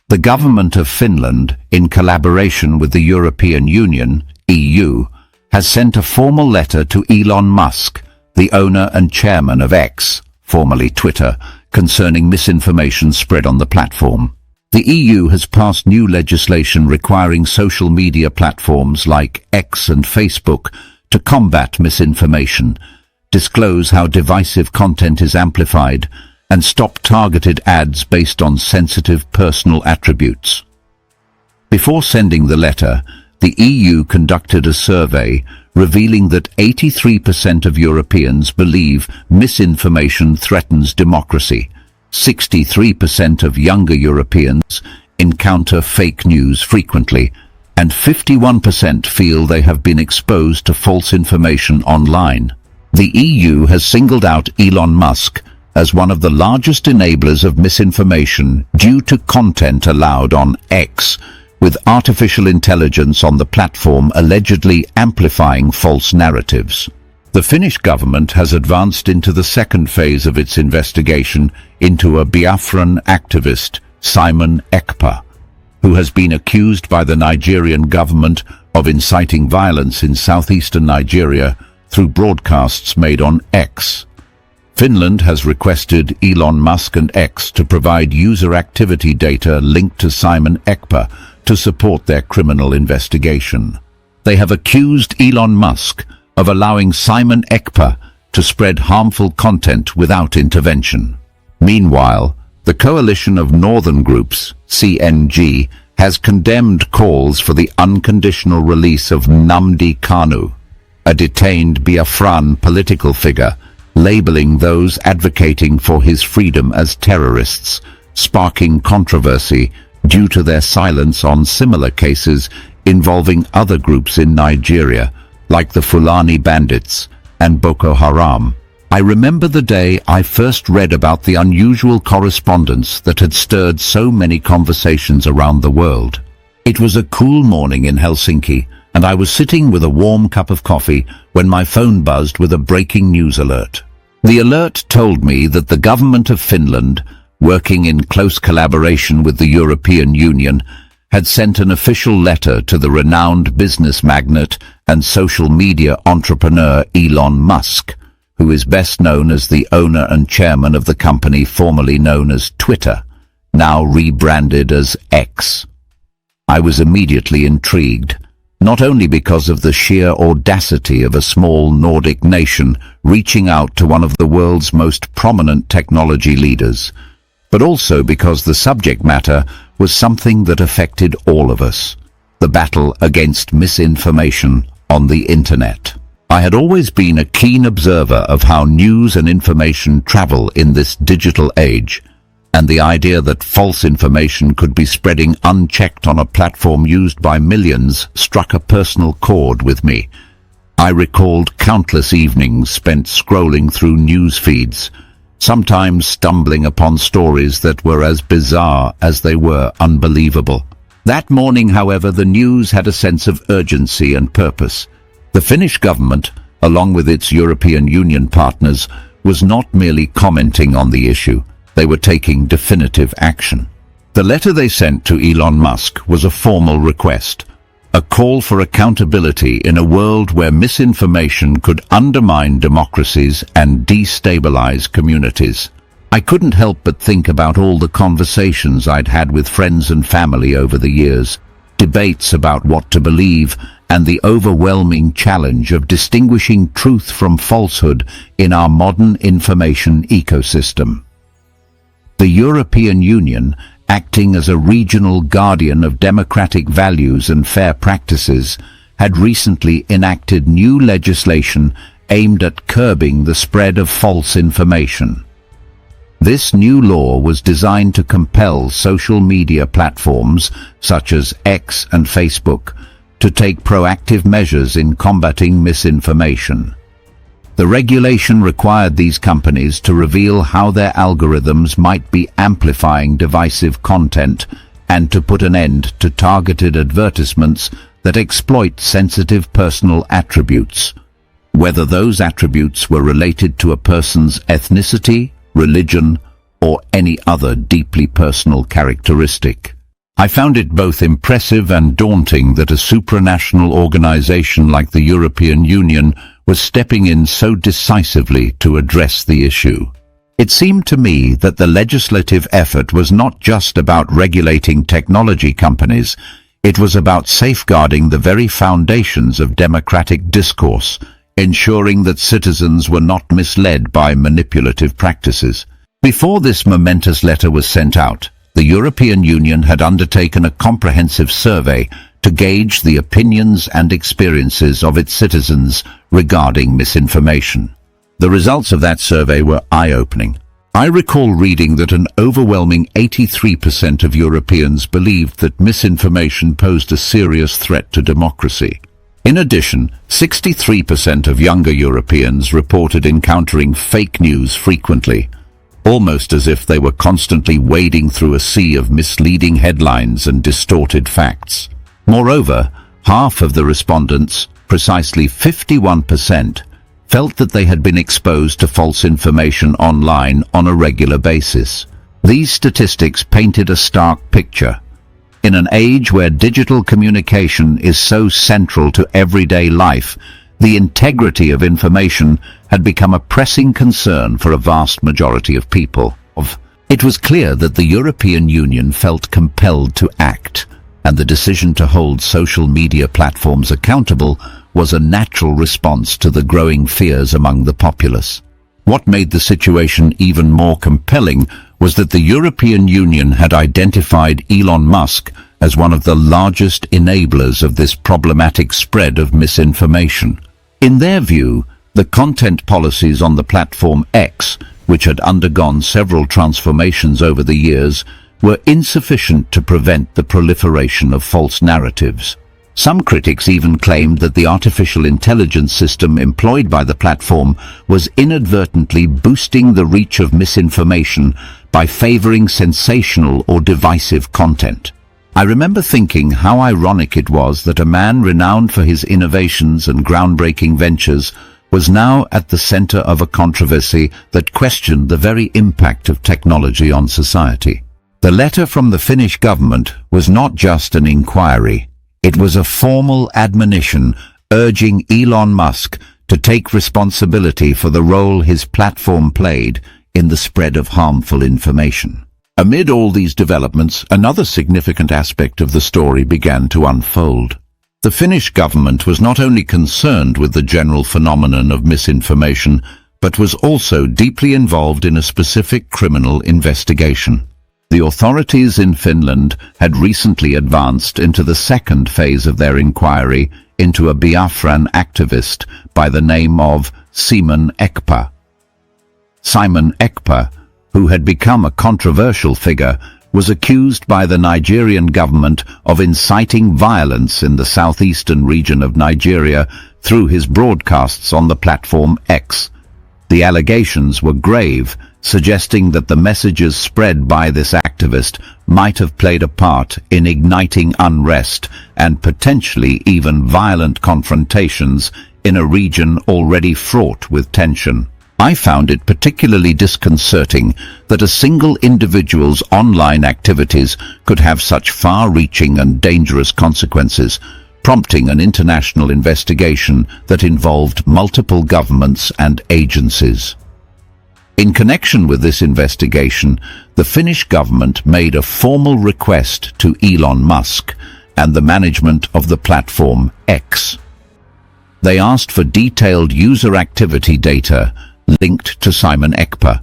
The government of Finland, in collaboration with the European Union, EU, has sent a formal letter to Elon Musk, the owner and chairman of X, formerly Twitter, concerning misinformation spread on the platform. The EU has passed new legislation requiring social media platforms like X and Facebook to combat misinformation, disclose how divisive content is amplified, and stop targeted ads based on sensitive personal attributes. Before sending the letter, the EU conducted a survey revealing that 83% of Europeans believe misinformation threatens democracy. 63% of younger Europeans encounter fake news frequently, and 51% feel they have been exposed to false information online. The EU has singled out Elon Musk as one of the largest enablers of misinformation due to content allowed on X, with artificial intelligence on the platform allegedly amplifying false narratives. The Finnish government has advanced into the second phase of its investigation into a Biafran activist, Simon Ekpa, who has been accused by the Nigerian government of inciting violence in southeastern Nigeria through broadcasts made on X. Finland has requested Elon Musk and X to provide user activity data linked to Simon Ekpa to support their criminal investigation. They have accused Elon Musk of allowing Simon Ekpa to spread harmful content without intervention. Meanwhile, the coalition of northern groups, CNG, has condemned calls for the unconditional release of Nnamdi Kanu, a detained Biafran political figure, labeling those advocating for his freedom as terrorists, sparking controversy due to their silence on similar cases involving other groups in Nigeria, like the Fulani bandits and Boko Haram. I remember the day I first read about the unusual correspondence that had stirred so many conversations around the world. It was a cool morning in Helsinki, and I was sitting with a warm cup of coffee when my phone buzzed with a breaking news alert. The alert told me that the government of Finland, working in close collaboration with the European Union, had sent an official letter to the renowned business magnate and social media entrepreneur Elon Musk, who is best known as the owner and chairman of the company formerly known as Twitter, now rebranded as X. I was immediately intrigued, not only because of the sheer audacity of a small Nordic nation reaching out to one of the world's most prominent technology leaders, but also because the subject matter was something that affected all of us: the battle against misinformation on the internet. I had always been a keen observer of how news and information travel in this digital age, and the idea that false information could be spreading unchecked on a platform used by millions struck a personal chord with me. I recalled countless evenings spent scrolling through news feeds, sometimes stumbling upon stories that were as bizarre as they were unbelievable. That morning, however, the news had a sense of urgency and purpose. The Finnish government, along with its European Union partners, was not merely commenting on the issue. They were taking definitive action. The letter they sent to Elon Musk was a formal request, a call for accountability in a world where misinformation could undermine democracies and destabilize communities. I couldn't help but think about all the conversations I'd had with friends and family over the years, debates about what to believe, and the overwhelming challenge of distinguishing truth from falsehood in our modern information ecosystem. The European Union, acting as a regional guardian of democratic values and fair practices, had recently enacted new legislation aimed at curbing the spread of false information. This new law was designed to compel social media platforms, such as X and Facebook, to take proactive measures in combating misinformation. The regulation required these companies to reveal how their algorithms might be amplifying divisive content and to put an end to targeted advertisements that exploit sensitive personal attributes, whether those attributes were related to a person's ethnicity, religion, or any other deeply personal characteristic. I found it both impressive and daunting that a supranational organization like the European Union was stepping in so decisively to address the issue. It seemed to me that the legislative effort was not just about regulating technology companies, it was about safeguarding the very foundations of democratic discourse, ensuring that citizens were not misled by manipulative practices. Before this momentous letter was sent out, the European Union had undertaken a comprehensive survey to gauge the opinions and experiences of its citizens regarding misinformation. The results of that survey were eye-opening. I recall reading that an overwhelming 83% of Europeans believed that misinformation posed a serious threat to democracy. In addition, 63% of younger Europeans reported encountering fake news frequently, almost as if they were constantly wading through a sea of misleading headlines and distorted facts. Moreover, half of the respondents, precisely 51%, felt that they had been exposed to false information online on a regular basis. These statistics painted a stark picture. In an age where digital communication is so central to everyday life, the integrity of information had become a pressing concern for a vast majority of people. It was clear that the European Union felt compelled to act, and the decision to hold social media platforms accountable was a natural response to the growing fears among the populace. What made the situation even more compelling was that the European Union had identified Elon Musk as one of the largest enablers of this problematic spread of misinformation. In their view, the content policies on the platform X, which had undergone several transformations over the years, were insufficient to prevent the proliferation of false narratives. Some critics even claimed that the artificial intelligence system employed by the platform was inadvertently boosting the reach of misinformation by favoring sensational or divisive content. I remember thinking how ironic it was that a man renowned for his innovations and groundbreaking ventures was now at the center of a controversy that questioned the very impact of technology on society. The letter from the Finnish government was not just an inquiry. It was a formal admonition urging Elon Musk to take responsibility for the role his platform played in the spread of harmful information. Amid all these developments, another significant aspect of the story began to unfold. The Finnish government was not only concerned with the general phenomenon of misinformation, but was also deeply involved in a specific criminal investigation. The authorities in Finland had recently advanced into the second phase of their inquiry into a Biafran activist by the name of Simon Ekpa. Simon Ekpa, who had become a controversial figure, was accused by the Nigerian government of inciting violence in the southeastern region of Nigeria through his broadcasts on the platform X. The allegations were grave, suggesting that the messages spread by this activist might have played a part in igniting unrest and potentially even violent confrontations in a region already fraught with tension. I found it particularly disconcerting that a single individual's online activities could have such far-reaching and dangerous consequences, prompting an international investigation that involved multiple governments and agencies. In connection with this investigation, the Finnish government made a formal request to Elon Musk and the management of the platform X. They asked for detailed user activity data linked to Simon Ekpa,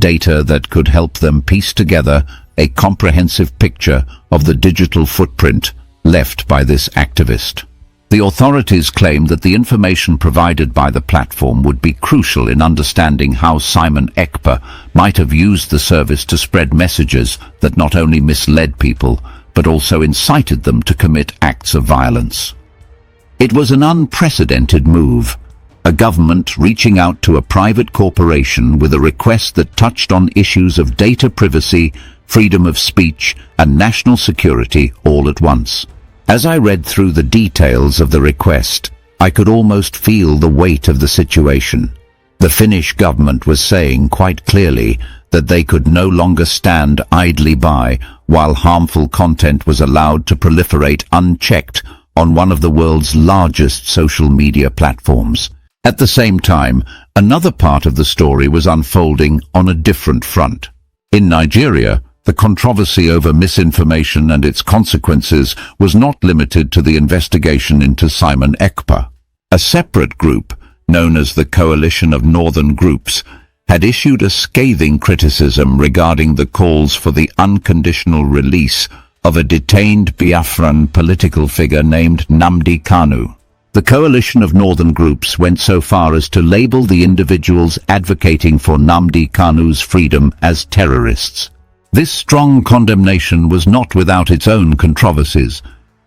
data that could help them piece together a comprehensive picture of the digital footprint left by this activist. The authorities claimed that the information provided by the platform would be crucial in understanding how Simon Ekpa might have used the service to spread messages that not only misled people, but also incited them to commit acts of violence. It was an unprecedented move, a government reaching out to a private corporation with a request that touched on issues of data privacy, freedom of speech, and national security all at once. As I read through the details of the request, I could almost feel the weight of the situation. The Finnish government was saying quite clearly that they could no longer stand idly by while harmful content was allowed to proliferate unchecked on one of the world's largest social media platforms. At the same time, another part of the story was unfolding on a different front. In Nigeria, the controversy over misinformation and its consequences was not limited to the investigation into Simon Ekpa. A separate group, known as the Coalition of Northern Groups, had issued a scathing criticism regarding the calls for the unconditional release of a detained Biafran political figure named Nnamdi Kanu. The Coalition of Northern Groups went so far as to label the individuals advocating for Nnamdi Kanu's freedom as terrorists. This strong condemnation was not without its own controversies,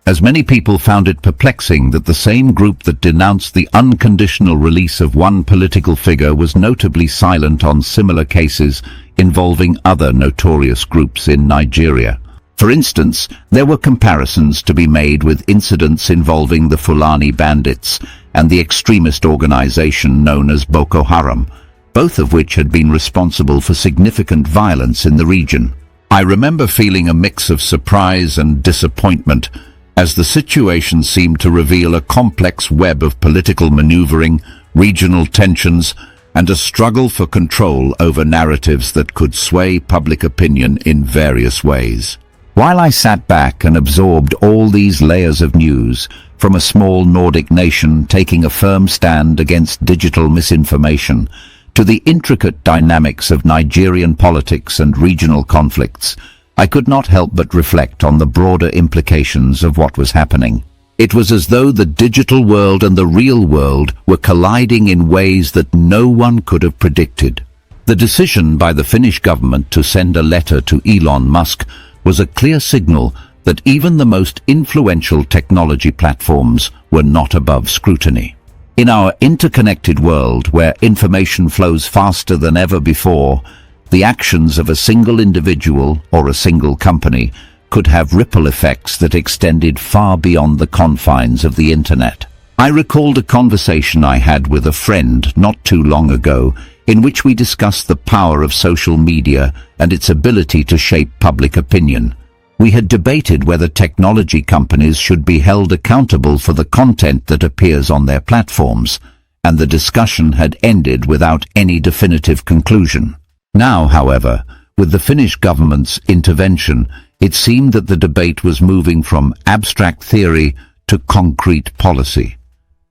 as many people found it perplexing that the same group that denounced the unconditional release of one political figure was notably silent on similar cases involving other notorious groups in Nigeria. For instance, there were comparisons to be made with incidents involving the Fulani bandits and the extremist organization known as Boko Haram, both of which had been responsible for significant violence in the region. I remember feeling a mix of surprise and disappointment as the situation seemed to reveal a complex web of political maneuvering, regional tensions, and a struggle for control over narratives that could sway public opinion in various ways. While I sat back and absorbed all these layers of news, from a small Nordic nation taking a firm stand against digital misinformation, to the intricate dynamics of Nigerian politics and regional conflicts, I could not help but reflect on the broader implications of what was happening. It was as though the digital world and the real world were colliding in ways that no one could have predicted. The decision by the Finnish government to send a letter to Elon Musk was a clear signal that even the most influential technology platforms were not above scrutiny. In our interconnected world, where information flows faster than ever before, the actions of a single individual or a single company could have ripple effects that extended far beyond the confines of the internet. I recalled a conversation I had with a friend not too long ago in which we discussed the power of social media and its ability to shape public opinion. We had debated whether technology companies should be held accountable for the content that appears on their platforms, and the discussion had ended without any definitive conclusion. Now, however, with the Finnish government's intervention, it seemed that the debate was moving from abstract theory to concrete policy.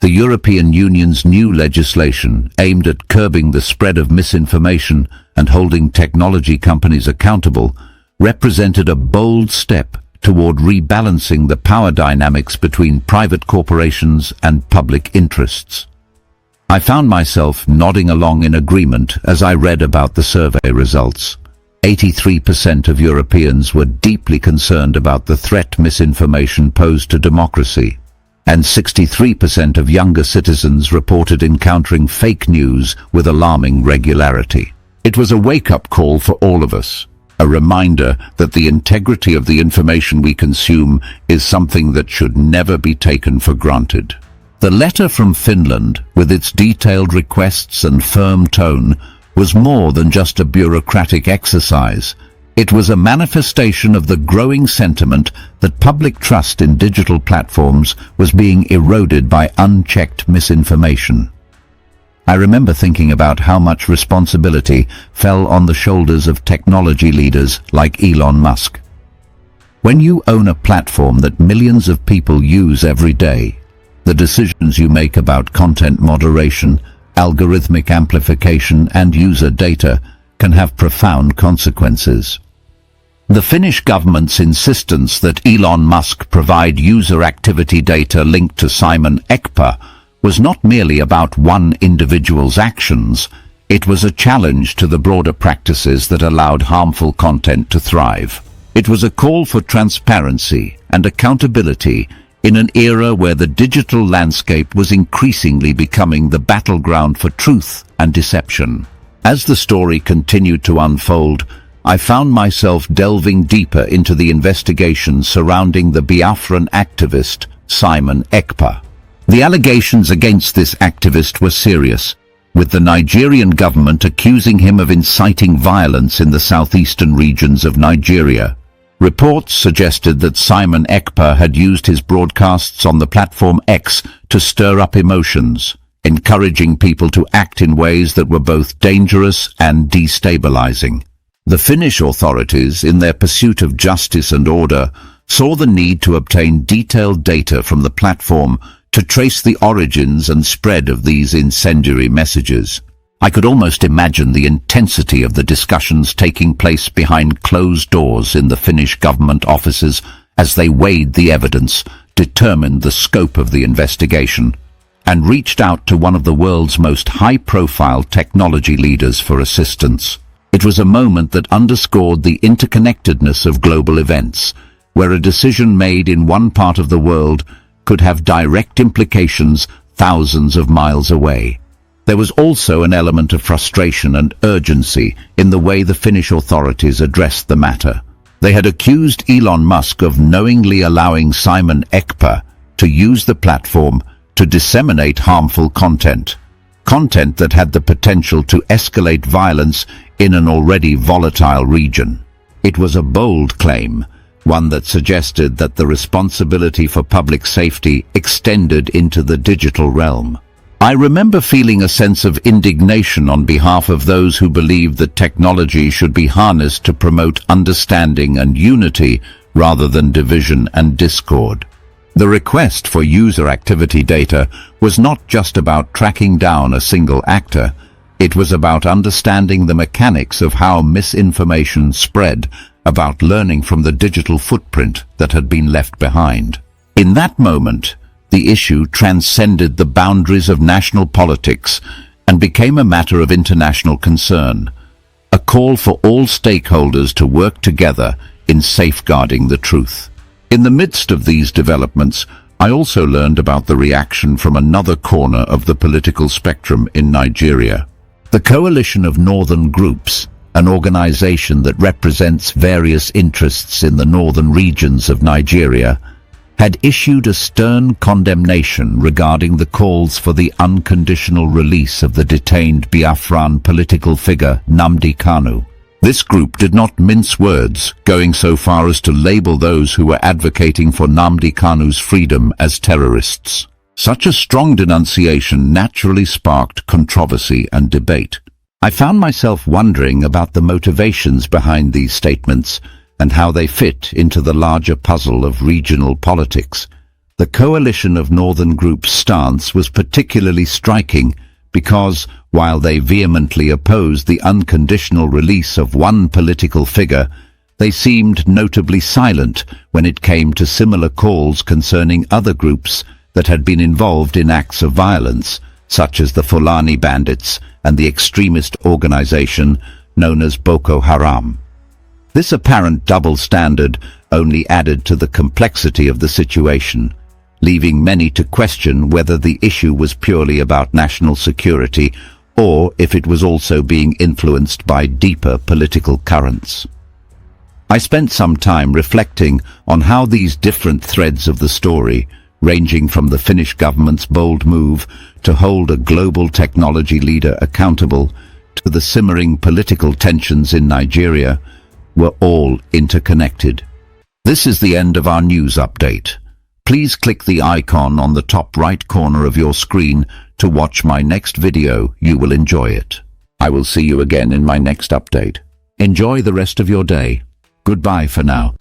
The European Union's new legislation, aimed at curbing the spread of misinformation and holding technology companies accountable, represented a bold step toward rebalancing the power dynamics between private corporations and public interests. I found myself nodding along in agreement as I read about the survey results. 83% of Europeans were deeply concerned about the threat misinformation posed to democracy, and 63% of younger citizens reported encountering fake news with alarming regularity. It was a wake-up call for all of us, a reminder that the integrity of the information we consume is something that should never be taken for granted. The letter from Finland, with its detailed requests and firm tone, was more than just a bureaucratic exercise. It was a manifestation of the growing sentiment that public trust in digital platforms was being eroded by unchecked misinformation. I remember thinking about how much responsibility fell on the shoulders of technology leaders like Elon Musk. When you own a platform that millions of people use every day, the decisions you make about content moderation, algorithmic amplification, and user data can have profound consequences. The Finnish government's insistence that Elon Musk provide user activity data linked to Simon Ekpa was not merely about one individual's actions, it was a challenge to the broader practices that allowed harmful content to thrive. It was a call for transparency and accountability in an era where the digital landscape was increasingly becoming the battleground for truth and deception. As the story continued to unfold, I found myself delving deeper into the investigation surrounding the Biafran activist Simon Ekpa. The allegations against this activist were serious, with the Nigerian government accusing him of inciting violence in the southeastern regions of Nigeria. Reports suggested that Simon Ekpa had used his broadcasts on the platform X to stir up emotions, encouraging people to act in ways that were both dangerous and destabilizing. The Finnish authorities, in their pursuit of justice and order, saw the need to obtain detailed data from the platform to trace the origins and spread of these incendiary messages. I could almost imagine the intensity of the discussions taking place behind closed doors in the Finnish government offices as they weighed the evidence, determined the scope of the investigation, and reached out to one of the world's most high-profile technology leaders for assistance. It was a moment that underscored the interconnectedness of global events, where a decision made in one part of the world could have direct implications thousands of miles away. There was also an element of frustration and urgency in the way the Finnish authorities addressed the matter. They had accused Elon Musk of knowingly allowing Simon Ekpa to use the platform to disseminate harmful content that had the potential to escalate violence in an already volatile region. It was a bold claim, one that suggested that the responsibility for public safety extended into the digital realm. I remember feeling a sense of indignation on behalf of those who believed that technology should be harnessed to promote understanding and unity rather than division and discord. The request for user activity data was not just about tracking down a single actor. It was about understanding the mechanics of how misinformation spread, about learning from the digital footprint that had been left behind. In that moment, the issue transcended the boundaries of national politics and became a matter of international concern, a call for all stakeholders to work together in safeguarding the truth. In the midst of these developments, I also learned about the reaction from another corner of the political spectrum in Nigeria. The Coalition of Northern Groups, an organization that represents various interests in the northern regions of Nigeria, had issued a stern condemnation regarding the calls for the unconditional release of the detained Biafran political figure Nnamdi Kanu. This group did not mince words, going so far as to label those who were advocating for Nnamdi Kanu's freedom as terrorists. Such a strong denunciation naturally sparked controversy and debate. I found myself wondering about the motivations behind these statements and how they fit into the larger puzzle of regional politics. The Coalition of Northern Groups' stance was particularly striking because, while they vehemently opposed the unconditional release of one political figure, they seemed notably silent when it came to similar calls concerning other groups that had been involved in acts of violence, such as the Fulani bandits and the extremist organization known as Boko Haram. This apparent double standard only added to the complexity of the situation, leaving many to question whether the issue was purely about national security or if it was also being influenced by deeper political currents. I spent some time reflecting on how these different threads of the story, ranging from the Finnish government's bold move to hold a global technology leader accountable to the simmering political tensions in Nigeria, were all interconnected. This is the end of our news update. Please click the icon on the top right corner of your screen to watch my next video. You will enjoy it. I will see you again in my next update. Enjoy the rest of your day. Goodbye for now.